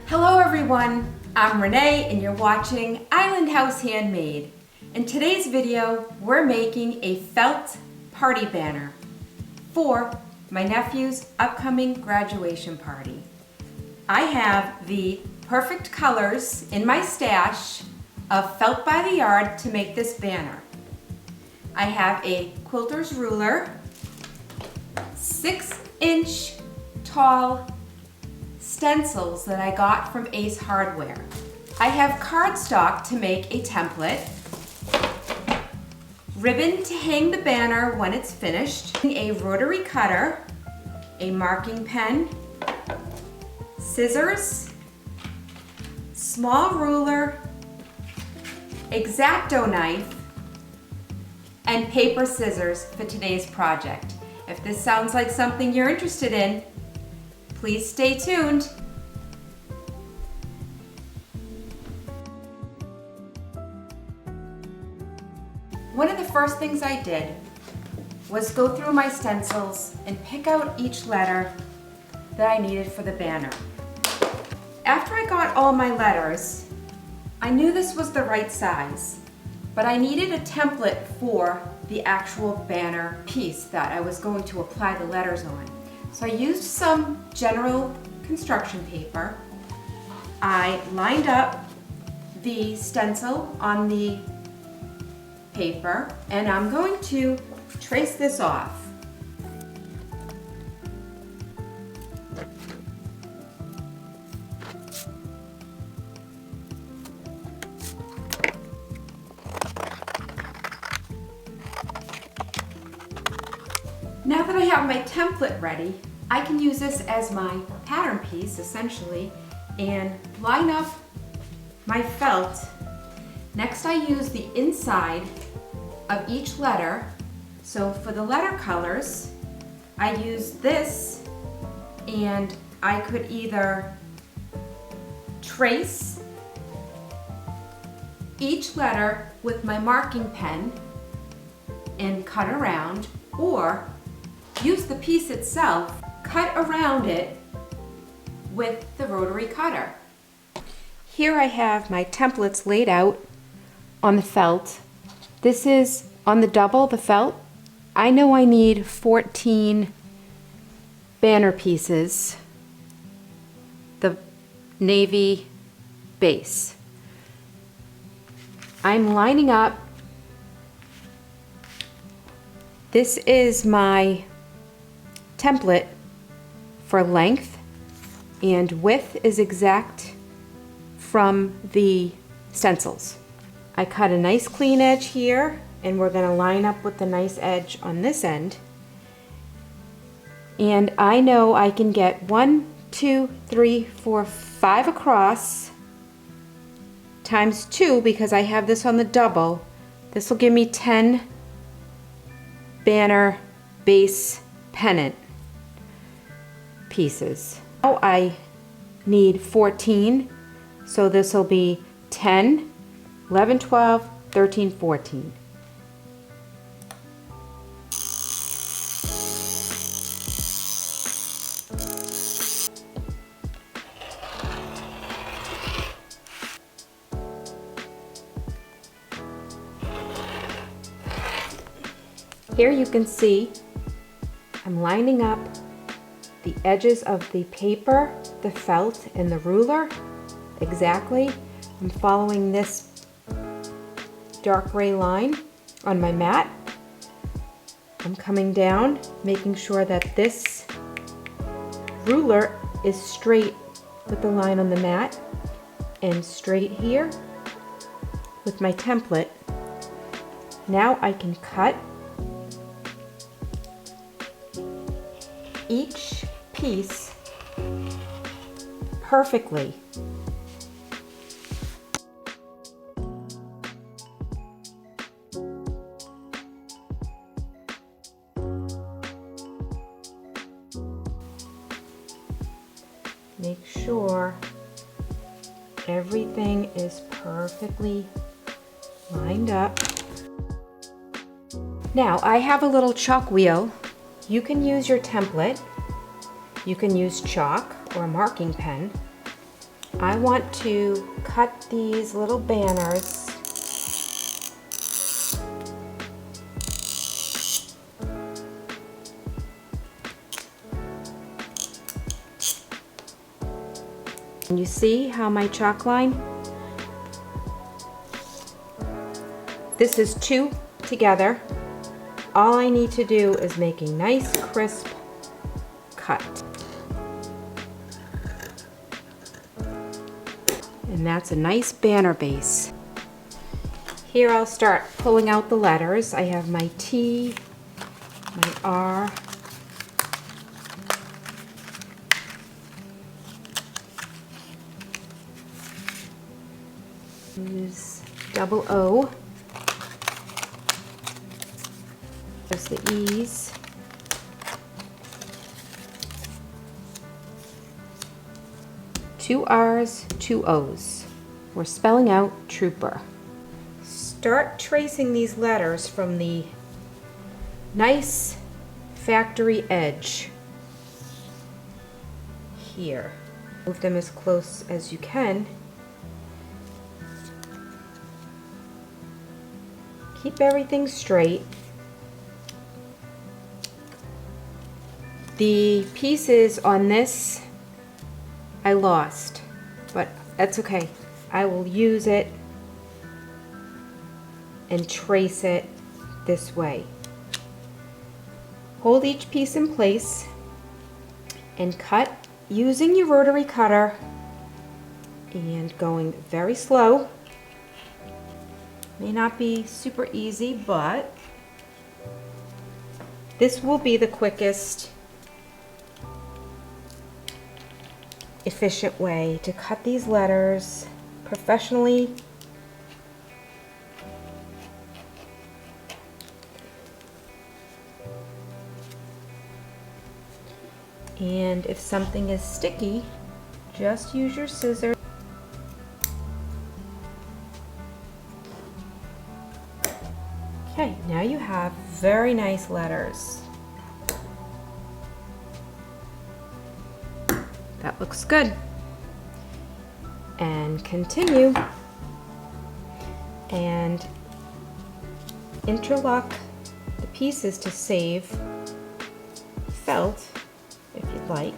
Hello everyone, I'm Renee and you're watching Island House Handmade. In today's video, we're making a felt party banner for my nephew's upcoming graduation party. I have the perfect colors in my stash of felt by the yard to make this banner. I have a quilter's ruler, 6-inch tall stencils that I got from Ace Hardware. I have cardstock to make a template, ribbon to hang the banner when it's finished, a rotary cutter, a marking pen, scissors, small ruler, X-Acto knife, and paper scissors for today's project. If this sounds like something you're interested in, please stay tuned. One of the first things I did was go through my stencils and pick out each letter that I needed for the banner. After I got all my letters, I knew this was the right size, but I needed a template for the actual banner piece that I was going to apply the letters on. So I used some general construction paper. I lined up the stencil on the paper and I'm going to trace this off. Now that I have my template ready, I can use this as my pattern piece, essentially, and line up my felt. Next, I use the inside of each letter. So for the letter colors, I use this, and I could either trace each letter with my marking pen and cut around, or use the piece itself, cut around it with the rotary cutter. Here I have my templates laid out on the felt. This is on the double, the felt. I know I need 14 banner pieces, the navy base. I'm lining up. This is my template for length, and width is exact from the stencils. I cut a nice clean edge here, and we're going to line up with the nice edge on this end. And I know I can get 1, 2, 3, 4, 5 across times 2 because I have this on the double. This will give me 10 banner base pennant pieces. Now I need 14, so this will be 10, 11, 12, 13, 14. Here you can see I'm lining up the edges of the paper, the felt, and the ruler exactly. I'm following this dark gray line on my mat. I'm coming down, making sure that this ruler is straight with the line on the mat and straight here with my template. Now I can cut each piece perfectly. Make sure everything is perfectly lined up. Now I have a little chalk wheel. You can use your template, you can use chalk or a marking pen. I want to cut these little banners and you see how my chalk line? This is 2 together. All I need to do is make a nice crisp cut. And that's a nice banner base. Here I'll start pulling out the letters. I have my T, my R, use double O. There's the E's. Two R's, 2 O's. We're spelling out trooper. Start tracing these letters from the nice factory edge here. Move them as close as you can. Keep everything straight. The pieces on this I lost, but that's okay. I will use it and trace it this way. Hold each piece in place and cut using your rotary cutter and going very slow. May not be super easy, but this will be the quickest, efficient way to cut these letters professionally. And if something is sticky, just use your scissors. Okay, now you have very nice letters. That looks good. And continue and interlock the pieces to save felt if you'd like.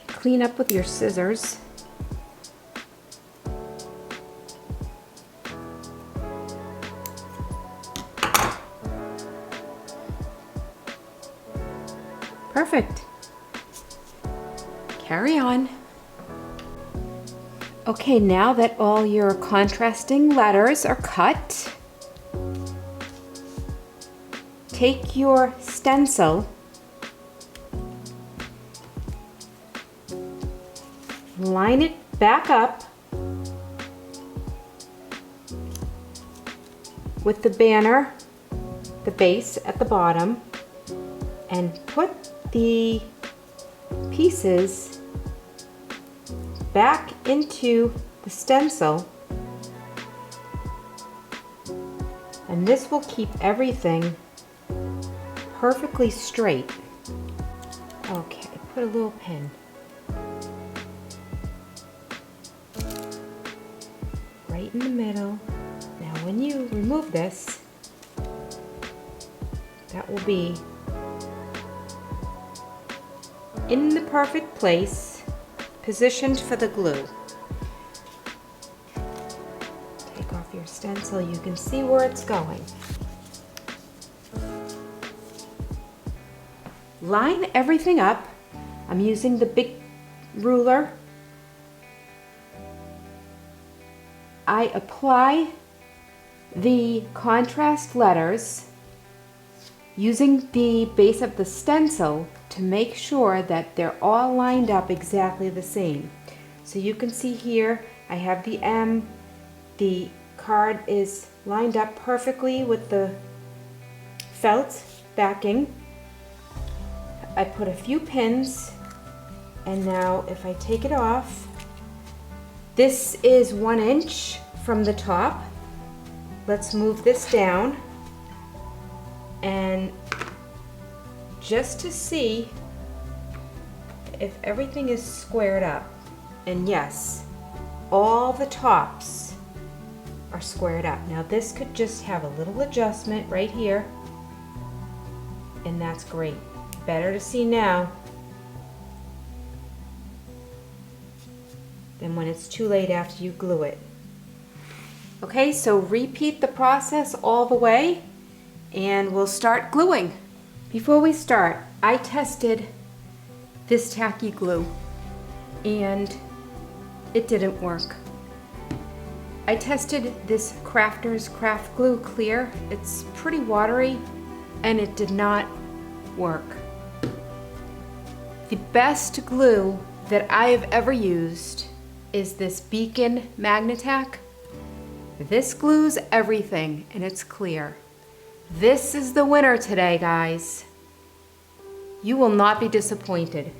Clean up with your scissors. Perfect. Carry on. Okay, now that all your contrasting letters are cut, take your stencil, line it back up with the banner, the base at the bottom, and put the pieces back into the stencil, and this will keep everything perfectly straight. Okay, put a little pin. Right in the middle. Now when you remove this, that will be in the perfect place, positioned for the glue. Take off your stencil, you can see where it's going. Line everything up. I'm using the big ruler. I apply the contrast letters using the base of the stencil to make sure that they're all lined up exactly the same. So you can see here I have the M, the card is lined up perfectly with the felt backing. I put a few pins, and now if I take it off, this is 1 inch from the top. Let's move this down, and just to see if everything is squared up. And yes, all the tops are squared up. Now this could just have a little adjustment right here, and that's great. Better to see now than when it's too late after you glue it. Okay, so repeat the process all the way and we'll start gluing. Before we start, I tested this tacky glue and it didn't work. I tested this Crafter's Craft Glue Clear. It's pretty watery and it did not work. The best glue that I have ever used is this Beacon Magnatac. This glues everything and it's clear. This is the winner today, guys. You will not be disappointed.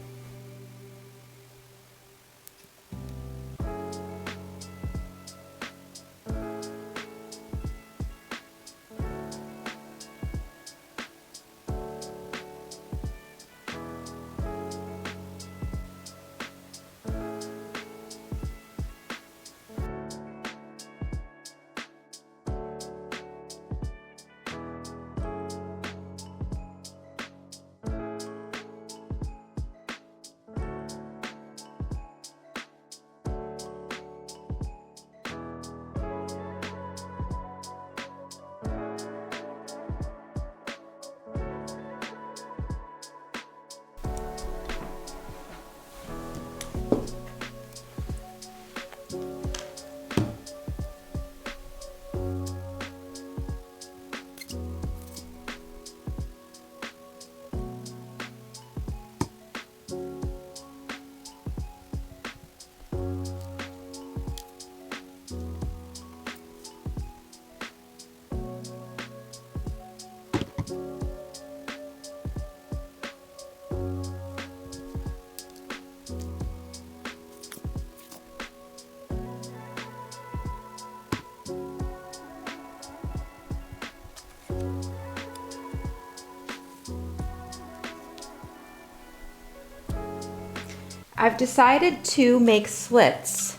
I've decided to make slits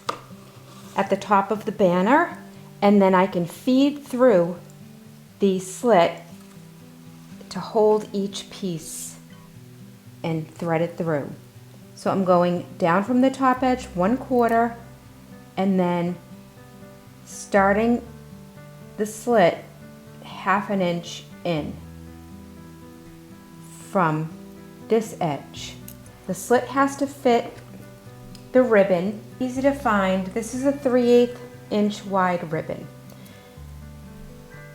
at the top of the banner, and then I can feed through the slit to hold each piece and thread it through. So I'm going down from the top edge 1/4 and then starting the slit 1/2 inch in from this edge. The slit has to fit the ribbon. Easy to find. This is a 3/8 inch wide ribbon.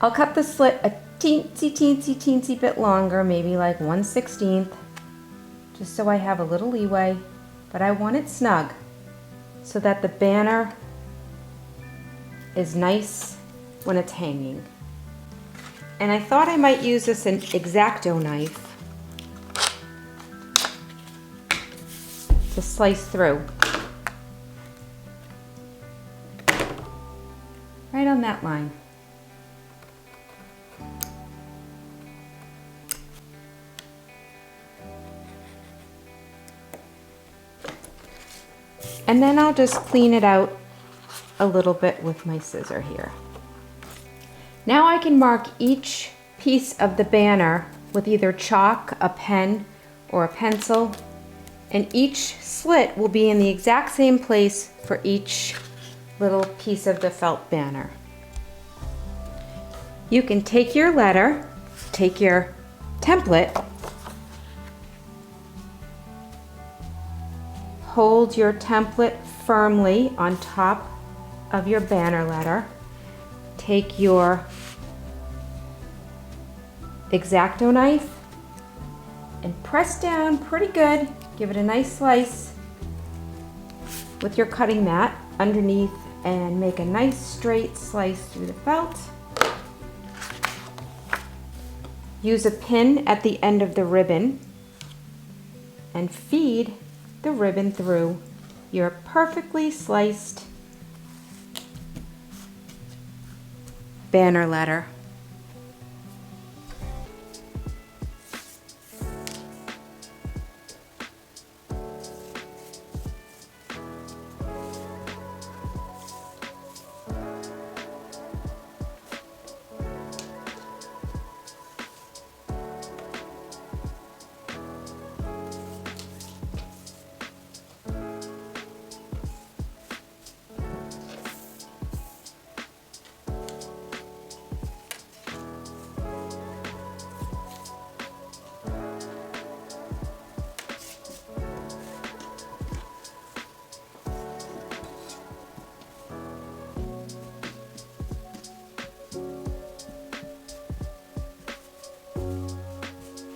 I'll cut the slit a teensy bit longer, maybe like 1/16, just so I have a little leeway, but I want it snug so that the banner is nice when it's hanging. And I thought I might use this an X-Acto knife to slice through. Right on that line. And then I'll just clean it out a little bit with my scissor here. Now I can mark each piece of the banner with either chalk, a pen, or a pencil, and each slit will be in the exact same place for each little piece of the felt banner. You can take your letter, take your template, hold your template firmly on top of your banner letter, take your X-Acto knife and press down pretty good. Give it a nice slice with your cutting mat underneath and make a nice straight slice through the felt. Use a pin at the end of the ribbon and feed the ribbon through your perfectly sliced banner letter.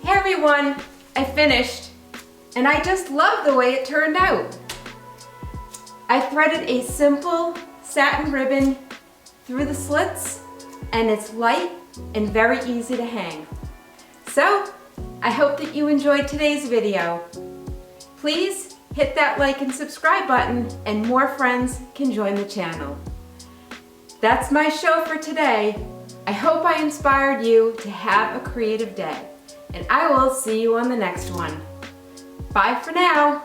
Hey everyone, I finished, and I just love the way it turned out. I threaded a simple satin ribbon through the slits, and it's light and very easy to hang. So, I hope that you enjoyed today's video. Please hit that like and subscribe button, and more friends can join the channel. That's my show for today. I hope I inspired you to have a creative day. And I will see you on the next one. Bye for now.